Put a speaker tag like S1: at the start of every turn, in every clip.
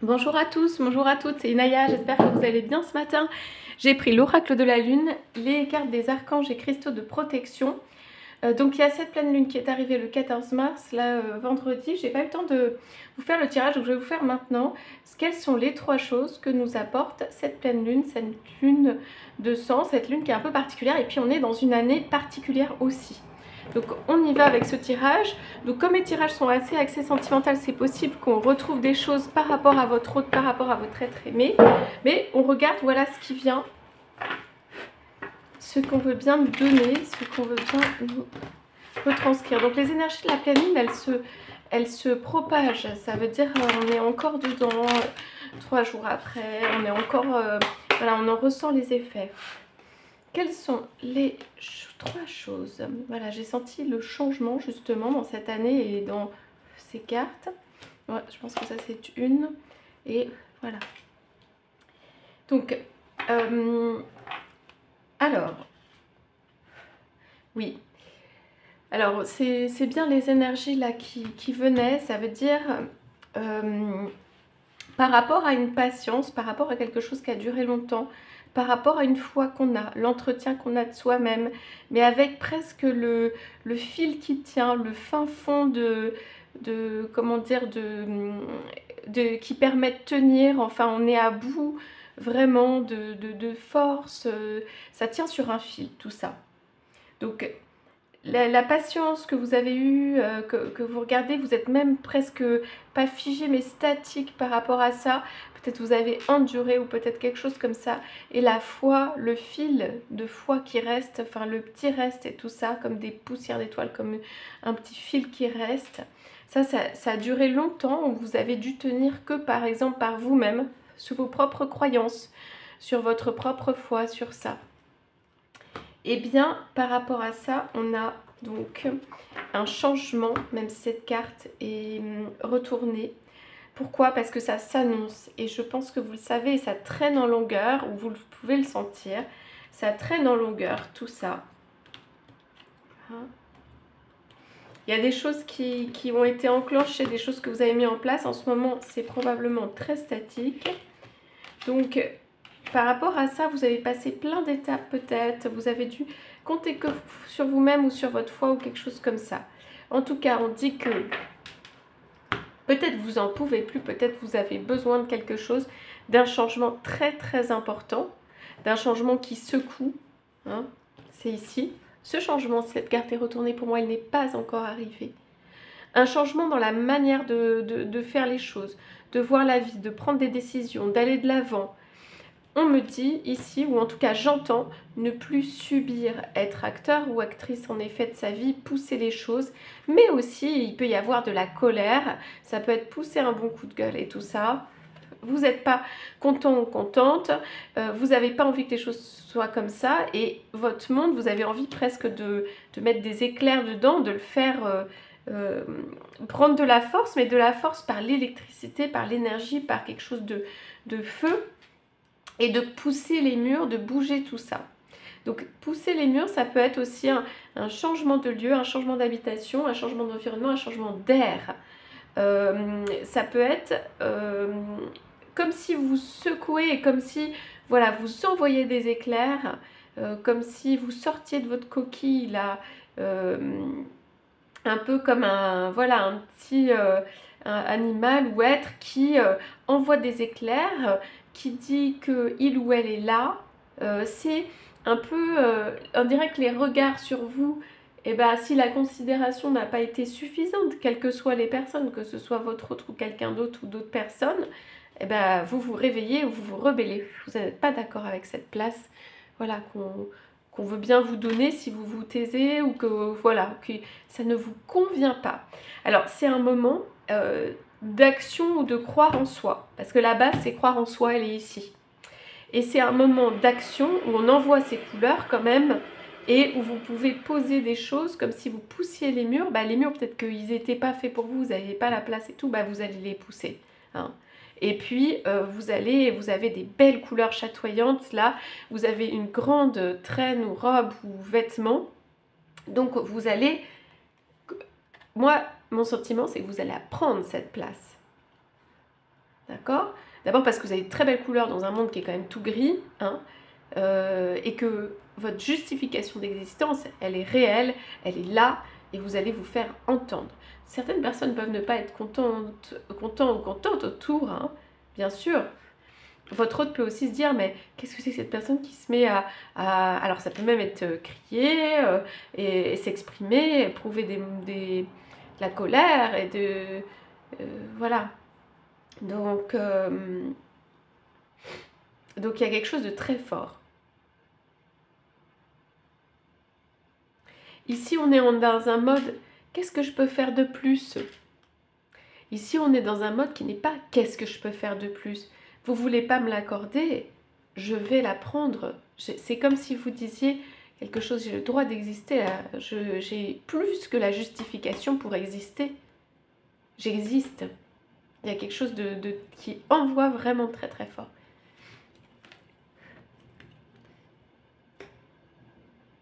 S1: Bonjour à tous, bonjour à toutes, c'est Inaya, j'espère que vous allez bien ce matin. J'ai pris l'oracle de la lune, les cartes des archanges et cristaux de protection. Donc il y a cette pleine lune qui est arrivée le 14 mars, là vendredi. J'ai pas eu le temps de vous faire le tirage, donc je vais vous faire maintenant. Quelles sont les trois choses que nous apporte cette pleine lune, cette lune de sang, cette lune qui est un peu particulière, et puis on est dans une année particulière aussi. Donc on y va avec ce tirage. Donc comme les tirages sont assez axés sentimental, c'est possible qu'on retrouve des choses par rapport à votre autre, par rapport à votre être aimé. Mais on regarde, voilà ce qui vient, ce qu'on veut bien nous donner, ce qu'on veut bien nous retranscrire. Donc les énergies de la pleine lune, elles se propagent. Ça veut dire on est encore dedans 3 jours après, on est encore, voilà, on en ressent les effets. Quelles sont les trois choses? Voilà, j'ai senti le changement justement dans cette année et dans ces cartes. Ouais, je pense que ça c'est une. Et voilà. Donc, alors, oui. Alors, c'est bien les énergies là qui venaient. Ça veut dire par rapport à une patience, par rapport à quelque chose qui a duré longtemps, par rapport à une foi qu'on a, l'entretien qu'on a de soi-même, mais avec presque le fil qui tient, le fin fond comment dire, qui permet de tenir, enfin on est à bout vraiment de force, ça tient sur un fil tout ça. Donc la patience que vous avez eue, que vous regardez, vous êtes même presque pas figé mais statique par rapport à ça. Peut-être vous avez enduré ou peut-être quelque chose comme ça. Et la foi, le fil de foi qui reste, enfin le petit reste et tout ça, comme des poussières d'étoiles, comme un petit fil qui reste. Ça a duré longtemps où vous avez dû tenir que par exemple par vous-même, sur vos propres croyances, sur votre propre foi, sur ça. Et bien, par rapport à ça, on a donc un changement, même si cette carte est retournée. Pourquoi? Parce que ça s'annonce, et je pense que vous le savez, ça traîne en longueur, ou vous pouvez le sentir. Ça traîne en longueur, tout ça. Il y a des choses qui ont été enclenchées, des choses que vous avez mis en place. En ce moment, c'est probablement très statique. Donc, par rapport à ça, vous avez passé plein d'étapes peut-être, vous avez dû compter que sur vous-même ou sur votre foi ou quelque chose comme ça. En tout cas, on dit que peut-être vous en pouvez plus, peut-être vous avez besoin de quelque chose, d'un changement très très important, d'un changement qui secoue, hein, c'est ici. Ce changement, cette carte est retournée, pour moi, il n'est pas encore arrivé. Un changement dans la manière de faire les choses, de voir la vie, de prendre des décisions, d'aller de l'avant. On me dit ici, ou en tout cas j'entends, ne plus subir, être acteur ou actrice en effet de sa vie, pousser les choses, mais aussi il peut y avoir de la colère, ça peut être pousser un bon coup de gueule et tout ça. Vous n'êtes pas content ou contente, vous n'avez pas envie que les choses soient comme ça, et votre monde, vous avez envie presque de mettre des éclairs dedans, de le faire prendre de la force, mais de la force par l'électricité, par l'énergie, par quelque chose de feu, et de pousser les murs, de bouger tout ça. Donc pousser les murs, ça peut être aussi un changement de lieu, un changement d'habitation, un changement d'environnement, un changement d'air. Ça peut être comme si vous secouez et comme si voilà, vous envoyez des éclairs, comme si vous sortiez de votre coquille là, un peu comme voilà, un petit animal ou être qui envoie des éclairs, qui dit qu'il ou elle est là. C'est un peu, on dirait que les regards sur vous, eh ben, si la considération n'a pas été suffisante, quelles que soient les personnes, que ce soit votre autre ou quelqu'un d'autre ou d'autres personnes, eh ben, vous vous réveillez ou vous vous rebellez. Vous n'êtes pas d'accord avec cette place, voilà, qu'on veut bien vous donner si vous vous taisez ou que voilà, que ça ne vous convient pas. Alors c'est un moment d'action ou de croire en soi, parce que la base c'est croire en soi, elle est ici. Et c'est un moment d'action où on envoie ces couleurs quand même, et où vous pouvez poser des choses comme si vous poussiez les murs. Bah, les murs peut-être qu'ils n'étaient pas faits pour vous, vous n'avez pas la place et tout, bah, vous allez les pousser, hein. Et puis vous avez des belles couleurs chatoyantes là, vous avez une grande traîne ou robe ou vêtement, donc vous allez, moi mon sentiment c'est que vous allez prendre cette place, d'accord? d'accord? D'abord parce que vous avez de très belles couleurs dans un monde qui est quand même tout gris, hein, et que votre justification d'existence, elle est réelle, elle est là, et vous allez vous faire entendre. Certaines personnes peuvent ne pas être contents ou contentes autour, hein, bien sûr. Votre autre peut aussi se dire, mais qu'est-ce que c'est que cette personne qui se met alors ça peut même être crier et s'exprimer, éprouver de la colère et voilà. Donc il y a quelque chose de très fort. Ici, on est dans un mode, qu'est-ce que je peux faire de plus? Ici, on est dans un mode qui n'est pas, qu'est-ce que je peux faire de plus? Vous voulez pas me l'accorder? Je vais la prendre. C'est comme si vous disiez quelque chose, j'ai le droit d'exister, j'ai plus que la justification pour exister. J'existe. Il y a quelque chose qui envoie vraiment très très fort.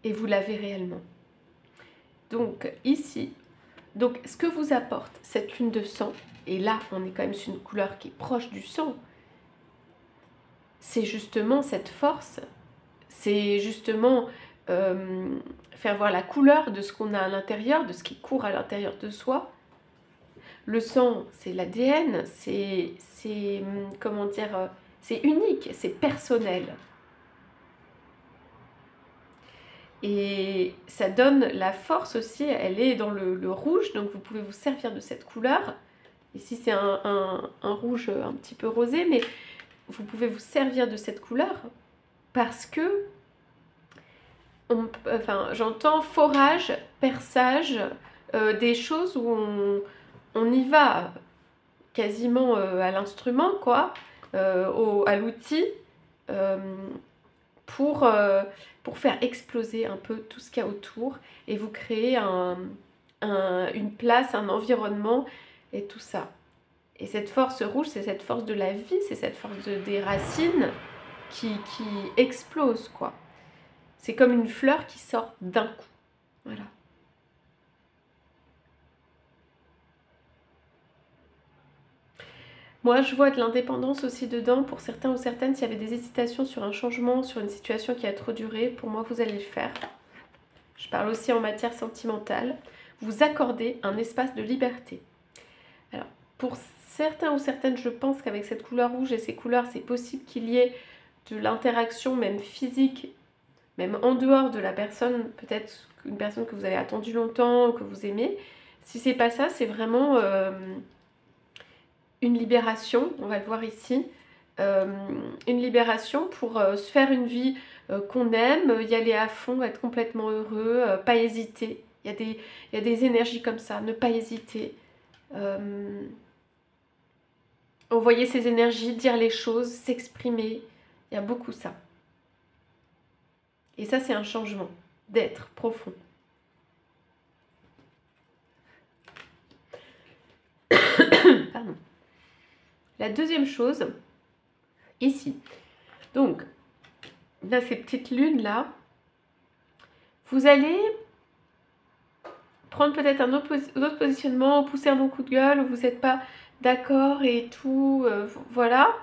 S1: Et vous l'avez réellement. Donc ici, ce que vous apporte cette lune de sang, et là on est quand même sur une couleur qui est proche du sang, c'est justement cette force, c'est justement faire voir la couleur de ce qu'on a à l'intérieur, de ce qui court à l'intérieur de soi. Le sang, c'est l'ADN, c'est comment dire, c'est unique, c'est personnel. Et ça donne la force aussi, elle est dans le rouge, donc vous pouvez vous servir de cette couleur. Ici c'est un rouge un petit peu rosé, mais vous pouvez vous servir de cette couleur parce que, j'entends forage, perçage, des choses où on y va quasiment à l'instrument, quoi, à l'outil, pour faire exploser un peu tout ce qu'il y a autour et vous créer une place, un environnement et tout ça. Et cette force rouge, c'est cette force de la vie, c'est cette force des racines qui explose, quoi. C'est comme une fleur qui sort d'un coup. Voilà. Moi, je vois de l'indépendance aussi dedans. Pour certains ou certaines, s'il y avait des hésitations sur un changement, sur une situation qui a trop duré, pour moi, vous allez le faire. Je parle aussi en matière sentimentale. Vous accordez un espace de liberté. Alors, pour certains ou certaines, je pense qu'avec cette couleur rouge et ces couleurs, c'est possible qu'il y ait de l'interaction, même physique, même en dehors de la personne, peut-être une personne que vous avez attendue longtemps, que vous aimez. Si c'est pas ça, c'est vraiment une libération, on va le voir ici, une libération pour se faire une vie qu'on aime, y aller à fond, être complètement heureux, pas hésiter. Il y a des énergies comme ça, ne pas hésiter. Envoyer ses énergies, dire les choses, s'exprimer, il y a beaucoup ça. Et ça, c'est un changement d'être profond. Pardon. La deuxième chose, ici, donc, là, ces petites lunes-là, vous allez prendre peut-être un autre positionnement, pousser un bon coup de gueule, où vous n'êtes pas d'accord et tout, voilà.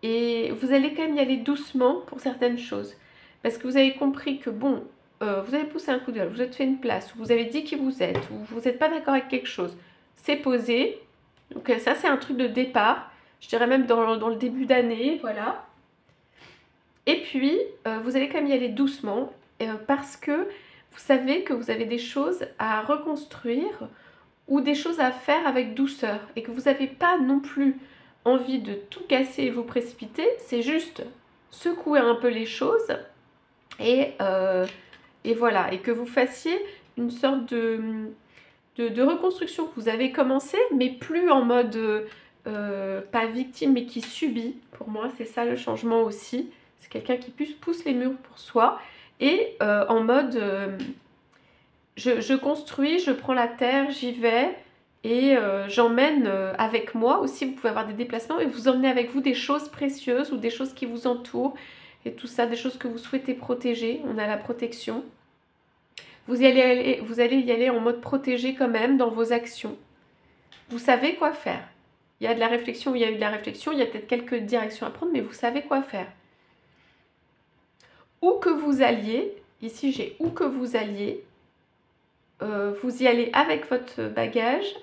S1: Et vous allez quand même y aller doucement pour certaines choses. Parce que vous avez compris que, bon, vous avez poussé un coup de gueule, vous êtes fait une place, vous avez dit qui vous êtes, ou vous n'êtes pas d'accord avec quelque chose. C'est posé. Donc ça, c'est un truc de départ. Je dirais même dans le début d'année, voilà. Et puis, vous allez quand même y aller doucement, parce que vous savez que vous avez des choses à reconstruire ou des choses à faire avec douceur. Et que vous n'avez pas non plus envie de tout casser et vous précipiter. C'est juste secouer un peu les choses et voilà. Et que vous fassiez une sorte de reconstruction que vous avez commencé, mais plus en mode pas victime, mais qui subit. Pour moi, c'est ça le changement aussi. C'est quelqu'un qui pousse les murs pour soi. Et en mode je construis, je prends la terre, j'y vais. Et j'emmène avec moi aussi, vous pouvez avoir des déplacements et vous emmenez avec vous des choses précieuses ou des choses qui vous entourent et tout ça, des choses que vous souhaitez protéger. On a la protection. vous allez y aller en mode protégé quand même dans vos actions. Vous savez quoi faire. Il y a de la réflexion, il y a eu de la réflexion, il y a peut-être quelques directions à prendre, mais vous savez quoi faire. Où que vous alliez, ici j'ai où que vous alliez, vous y allez avec votre bagage,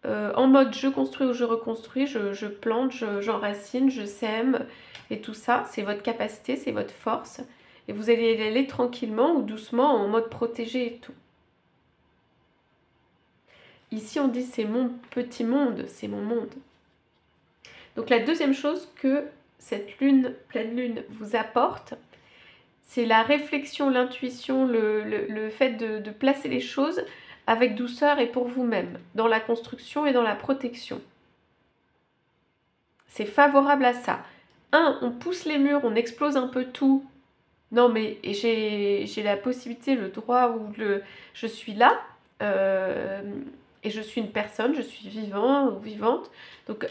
S1: en mode je construis ou je reconstruis, je plante, j'enracine, je sème et tout ça. C'est votre capacité, c'est votre force. Et vous allez y aller tranquillement ou doucement en mode protégé et tout. Ici on dit c'est mon petit monde, c'est mon monde. Donc la deuxième chose que cette lune, pleine lune, vous apporte, c'est la réflexion, l'intuition, le fait de placer les choses avec douceur et pour vous-même, dans la construction et dans la protection. C'est favorable à ça. On pousse les murs, on explose un peu tout. Non mais j'ai la possibilité, le droit ou je suis là et je suis une personne, je suis vivant ou vivante. Donc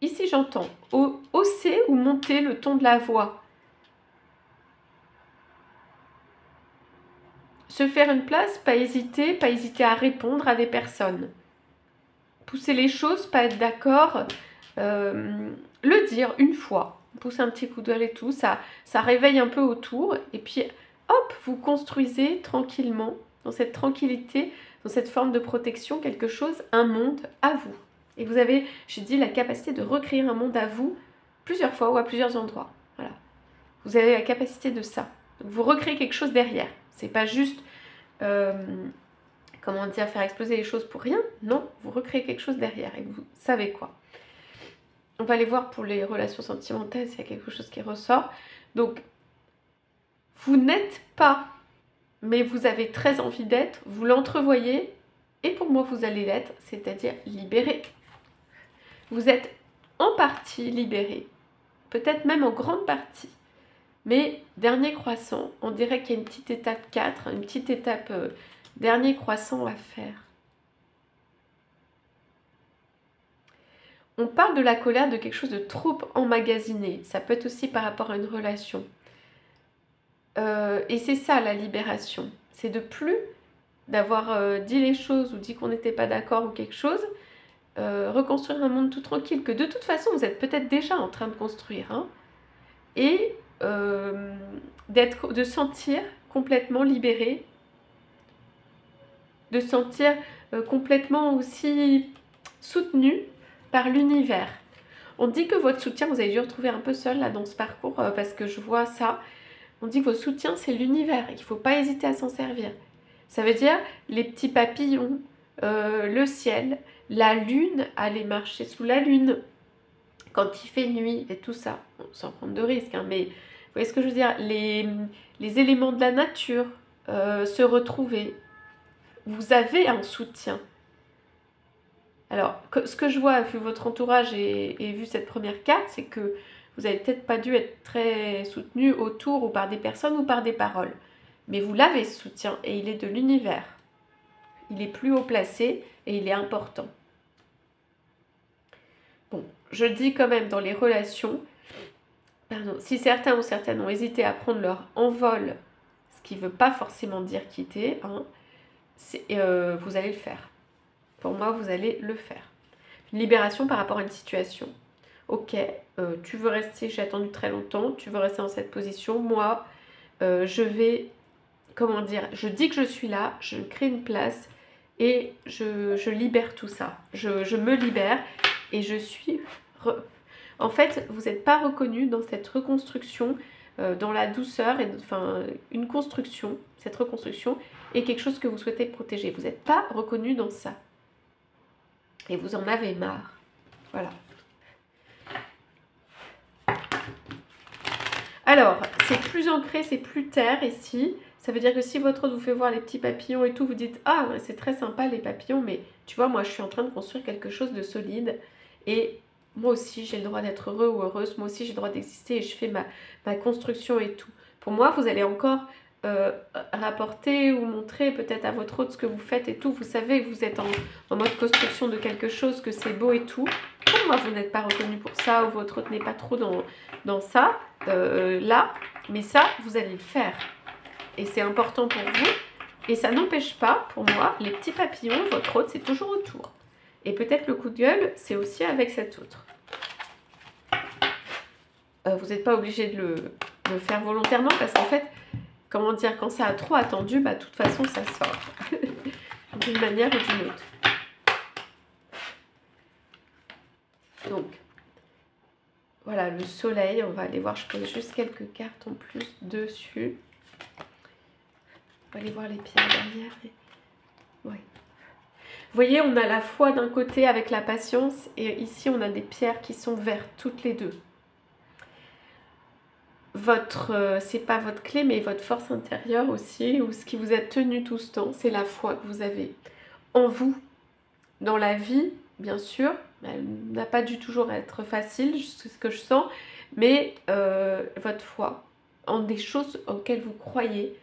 S1: ici j'entends hausser ou monter le ton de la voix. Se faire une place, pas hésiter à répondre à des personnes. Pousser les choses, pas être d'accord, le dire une fois, pousser un petit coup de gueule et tout, ça réveille un peu autour, et puis hop, vous construisez tranquillement, dans cette tranquillité, dans cette forme de protection, quelque chose, un monde à vous. Et vous avez, j'ai dit, la capacité de recréer un monde à vous, plusieurs fois ou à plusieurs endroits. Voilà. Vous avez la capacité de ça. Donc vous recréez quelque chose derrière. C'est pas juste, comment dire, faire exploser les choses pour rien. Non, vous recréez quelque chose derrière et vous savez quoi. On va aller voir pour les relations sentimentales s'il y a quelque chose qui ressort. Donc, vous n'êtes pas, mais vous avez très envie d'être, vous l'entrevoyez, et pour moi vous allez l'être, c'est-à-dire libéré. Vous êtes en partie libéré, peut-être même en grande partie. Mais dernier croissant, on dirait qu'il y a une petite étape 4, une petite étape dernier croissant à faire. On parle de la colère, de quelque chose de trop emmagasiné. Ça peut être aussi par rapport à une relation. Et c'est ça la libération. C'est de plus d'avoir dit les choses ou dit qu'on n'était pas d'accord ou quelque chose. Reconstruire un monde tout tranquille que de toute façon vous êtes peut-être déjà en train de construire. Hein, et de sentir complètement libéré, de sentir complètement aussi soutenu par l'univers. On dit que votre soutien, vous avez dû retrouver un peu seul là dans ce parcours parce que je vois ça. On dit que votre soutien c'est l'univers et qu'il ne faut pas hésiter à s'en servir. Ça veut dire les petits papillons, le ciel, la lune, aller marcher sous la lune quand il fait nuit et tout ça, bon, sans prendre de risques, hein, mais vous voyez ce que je veux dire, les éléments de la nature, se retrouver. Vous avez un soutien. Alors, ce que je vois, vu votre entourage et vu cette première carte, c'est que vous n'avez peut-être pas dû être très soutenu autour ou par des personnes ou par des paroles. Mais vous l'avez ce soutien et il est de l'univers. Il est plus haut placé et il est important. Bon, je dis quand même dans les relations, pardon, si certains ou certaines ont hésité à prendre leur envol, ce qui ne veut pas forcément dire quitter, hein, vous allez le faire. Pour moi, vous allez le faire. Une libération par rapport à une situation. Ok, tu veux rester, j'ai attendu très longtemps, tu veux rester dans cette position. Moi, je vais, comment dire, je dis que je suis là, je crée une place et je libère tout ça. Je me libère et je suis... En fait, vous n'êtes pas reconnu dans cette reconstruction, dans la douceur, et enfin, une construction, cette reconstruction est quelque chose que vous souhaitez protéger. Vous n'êtes pas reconnu dans ça. Et vous en avez marre. Voilà. Alors, c'est plus ancré, c'est plus terre ici. Ça veut dire que si votre autre vous fait voir les petits papillons et tout, vous dites « Ah, c'est très sympa les papillons, mais tu vois, moi je suis en train de construire quelque chose de solide. Et moi aussi, j'ai le droit d'être heureux ou heureuse. Moi aussi, j'ai le droit d'exister et je fais ma construction et tout. » Pour moi, vous allez encore rapporter ou montrer peut-être à votre autre ce que vous faites et tout. Vous savez que vous êtes en mode construction de quelque chose, que c'est beau et tout. Pour moi, vous n'êtes pas reconnu pour ça ou votre autre n'est pas trop dans ça, là. Mais ça, vous allez le faire. Et c'est important pour vous Et ça n'empêche pas, pour moi, les petits papillons, votre autre, c'est toujours autour. Et peut-être le coup de gueule, c'est aussi avec cet autre. Vous n'êtes pas obligé de le faire volontairement parce qu'en fait, comment dire, quand ça a trop attendu, bah de toute façon, ça sort. D'une manière ou d'une autre. Donc, voilà, le soleil, on va aller voir, je pose juste quelques cartes en plus dessus. On va aller voir les pierres derrière. Ouais. Vous voyez, on a la foi d'un côté avec la patience et ici, on a des pierres qui sont vertes, toutes les deux. C'est pas votre clé, mais votre force intérieure aussi, ou ce qui vous a tenu tout ce temps, c'est la foi que vous avez en vous, dans la vie, bien sûr. Elle n'a pas dû toujours être facile, c'est ce que je sens, mais votre foi en des choses auxquelles vous croyez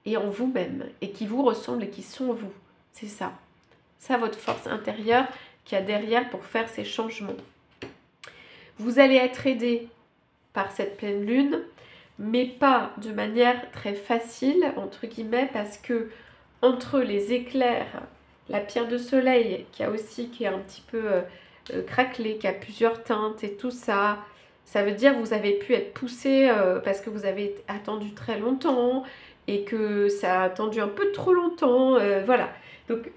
S1: et en vous-même, et qui vous ressemblent et qui sont vous. C'est ça. Ça, votre force intérieure qu'il y a derrière pour faire ces changements. Vous allez être aidé par cette pleine lune, mais pas de manière très facile, entre guillemets, parce que entre les éclairs, la pierre de soleil qui est un petit peu craquelée, qui a plusieurs teintes et tout ça, ça veut dire que vous avez pu être poussé parce que vous avez attendu très longtemps et que ça a attendu un peu trop longtemps, voilà. Donc,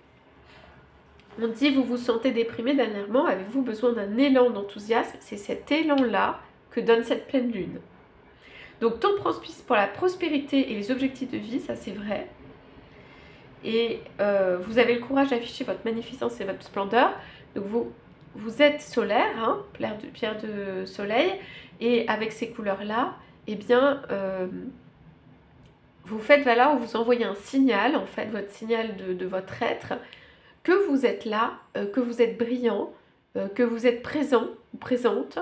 S1: on dit, vous vous sentez déprimé dernièrement, avez-vous besoin d'un élan d'enthousiasme? C'est cet élan-là que donne cette pleine lune. Donc, temps propice pour la prospérité et les objectifs de vie, ça c'est vrai. Et vous avez le courage d'afficher votre magnificence et votre splendeur. Donc, vous êtes solaire, hein, pierre de soleil, et avec ces couleurs-là, eh bien, vous faites voilà, vous envoyez un signal, en fait, votre signal de votre être, que vous êtes là, que vous êtes brillant, que vous êtes présent ou présente,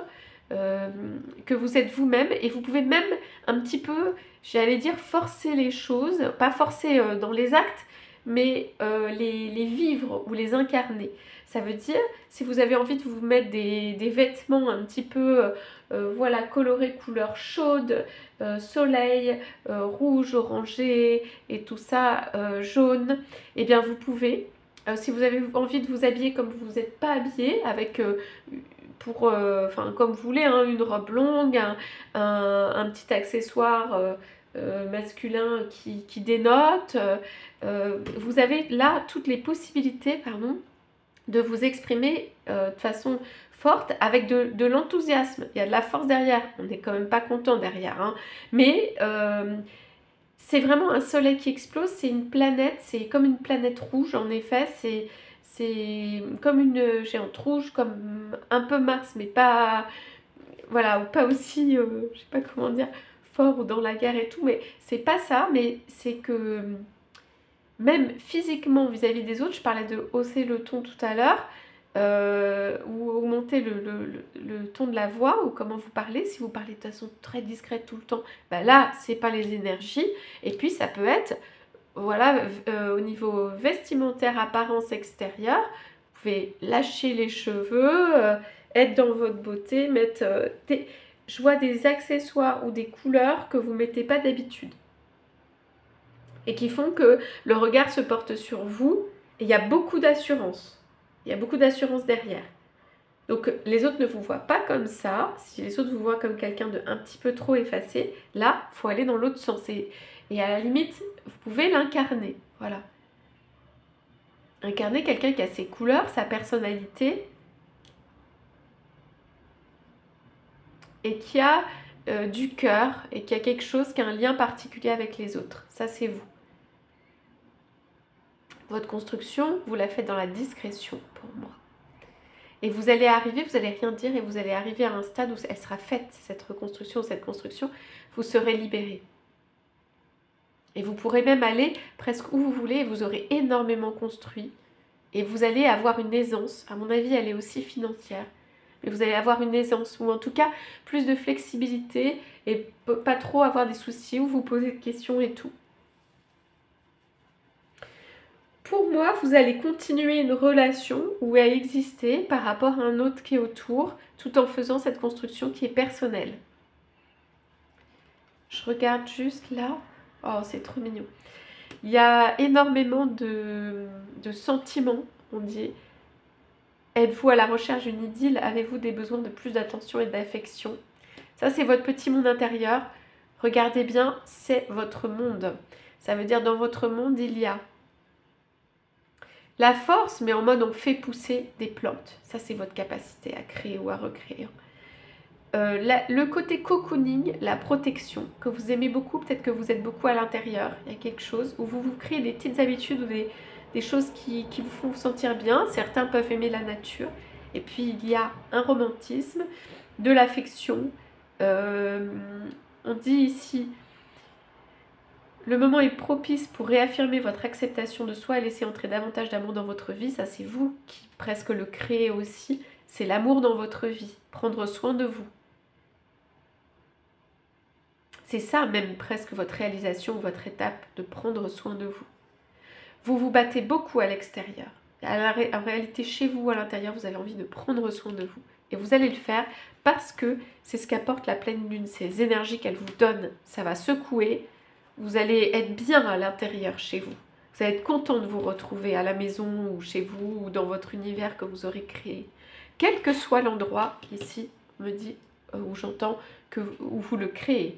S1: que vous êtes vous-même, et vous pouvez même un petit peu, j'allais dire, forcer les choses, pas forcer dans les actes, mais les vivre ou les incarner. Ça veut dire, si vous avez envie de vous mettre des vêtements un petit peu voilà, colorés, couleur chaude, soleil, rouge, orangé, et tout ça, jaune, eh bien vous pouvez. Si vous avez envie de vous habiller comme vous n'êtes pas habillé, avec comme vous voulez, hein, une robe longue, un petit accessoire masculin qui dénote, vous avez là toutes les possibilités, pardon, de vous exprimer de façon forte avec de l'enthousiasme. Il y a de la force derrière, on n'est quand même pas content derrière, hein, mais c'est vraiment un soleil qui explose, c'est une planète, c'est comme une planète rouge en effet, c'est comme une géante rouge, comme un peu Mars, mais pas, voilà, pas aussi, je sais pas comment dire, fort ou dans la guerre et tout, mais c'est pas ça, mais c'est que même physiquement vis-à-vis des autres, je parlais de hausser le ton tout à l'heure, ou augmenter le ton de la voix, ou comment vous parlez, si vous parlez de façon très discrète tout le temps, bah là, c'est pas les énergies, et puis ça peut être, voilà, au niveau vestimentaire, apparence extérieure, vous pouvez lâcher les cheveux, être dans votre beauté, mettre je vois des accessoires ou des couleurs que vous ne mettez pas d'habitude, et qui font que le regard se porte sur vous, et il y a beaucoup d'assurance. Il y a beaucoup d'assurance derrière. Donc les autres ne vous voient pas comme ça. Si les autres vous voient comme quelqu'un de un petit peu trop effacé, là, il faut aller dans l'autre sens. Et à la limite, vous pouvez l'incarner. Voilà. Incarner quelqu'un qui a ses couleurs, sa personnalité, et qui a du cœur, et qui a quelque chose, qui a un lien particulier avec les autres. Ça, c'est vous. Votre construction, vous la faites dans la discrétion, pour moi. Et vous allez arriver, vous n'allez rien dire, et vous allez arriver à un stade où elle sera faite, cette reconstruction, cette construction, vous serez libéré. Et vous pourrez même aller presque où vous voulez, et vous aurez énormément construit. Et vous allez avoir une aisance, à mon avis, elle est aussi financière. Mais vous allez avoir une aisance, ou en tout cas, plus de flexibilité, et pas trop avoir des soucis, où vous posez des questions et tout. Pour moi, vous allez continuer une relation où elle exister par rapport à un autre qui est autour, tout en faisant cette construction qui est personnelle. Je regarde juste là. Oh, c'est trop mignon. Il y a énormément de sentiments, on dit. Êtes-vous à la recherche d'une idylle? Avez-vous des besoins de plus d'attention et d'affection? Ça, c'est votre petit monde intérieur. Regardez bien, c'est votre monde. Ça veut dire dans votre monde, il y a la force, mais en mode on fait pousser des plantes. Ça, c'est votre capacité à créer ou à recréer. Le côté cocooning, la protection, que vous aimez beaucoup, peut-être que vous êtes beaucoup à l'intérieur. Il y a quelque chose où vous vous créez des petites habitudes ou des choses qui vous font vous sentir bien. Certains peuvent aimer la nature. Et puis, il y a un romantisme, de l'affection. On dit ici... Le moment est propice pour réaffirmer votre acceptation de soi et laisser entrer davantage d'amour dans votre vie. Ça, c'est vous qui presque le créez aussi. C'est l'amour dans votre vie. Prendre soin de vous. C'est ça même presque votre réalisation, votre étape de prendre soin de vous. Vous vous battez beaucoup à l'extérieur. En réalité, chez vous, à l'intérieur, vous avez envie de prendre soin de vous. Et vous allez le faire parce que c'est ce qu'apporte la pleine lune. Ces énergies qu'elle vous donne, ça va secouer. Vous allez être bien à l'intérieur chez vous. Vous allez être content de vous retrouver à la maison ou chez vous ou dans votre univers que vous aurez créé. Quel que soit l'endroit, ici, on me dit, où j'entends, où vous le créez.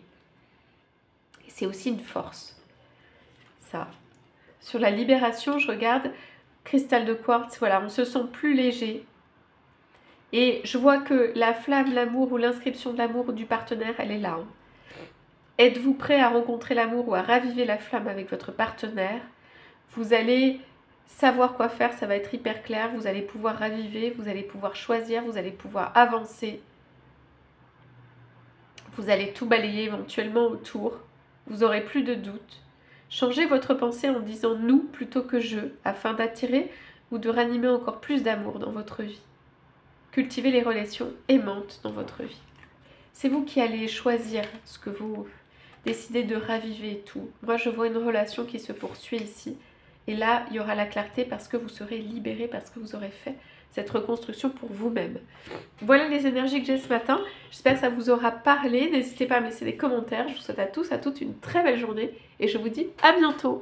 S1: Et c'est aussi une force. Ça. Sur la libération, je regarde, cristal de quartz, voilà, on se sent plus léger. Et je vois que la flamme, l'amour ou l'inscription de l'amour du partenaire, elle est là. Hein. Êtes-vous prêt à rencontrer l'amour ou à raviver la flamme avec votre partenaire? Vous allez savoir quoi faire, ça va être hyper clair. Vous allez pouvoir raviver, vous allez pouvoir choisir, vous allez pouvoir avancer. Vous allez tout balayer éventuellement autour. Vous n'aurez plus de doute. Changez votre pensée en disant « nous » plutôt que « je » afin d'attirer ou de ranimer encore plus d'amour dans votre vie. Cultivez les relations aimantes dans votre vie. C'est vous qui allez choisir ce que vous décidez de raviver et tout. Moi, je vois une relation qui se poursuit ici. Et là, il y aura la clarté parce que vous serez libéré, parce que vous aurez fait cette reconstruction pour vous-même. Voilà les énergies que j'ai ce matin. J'espère que ça vous aura parlé. N'hésitez pas à me laisser des commentaires. Je vous souhaite à tous, à toutes une très belle journée. Et je vous dis à bientôt.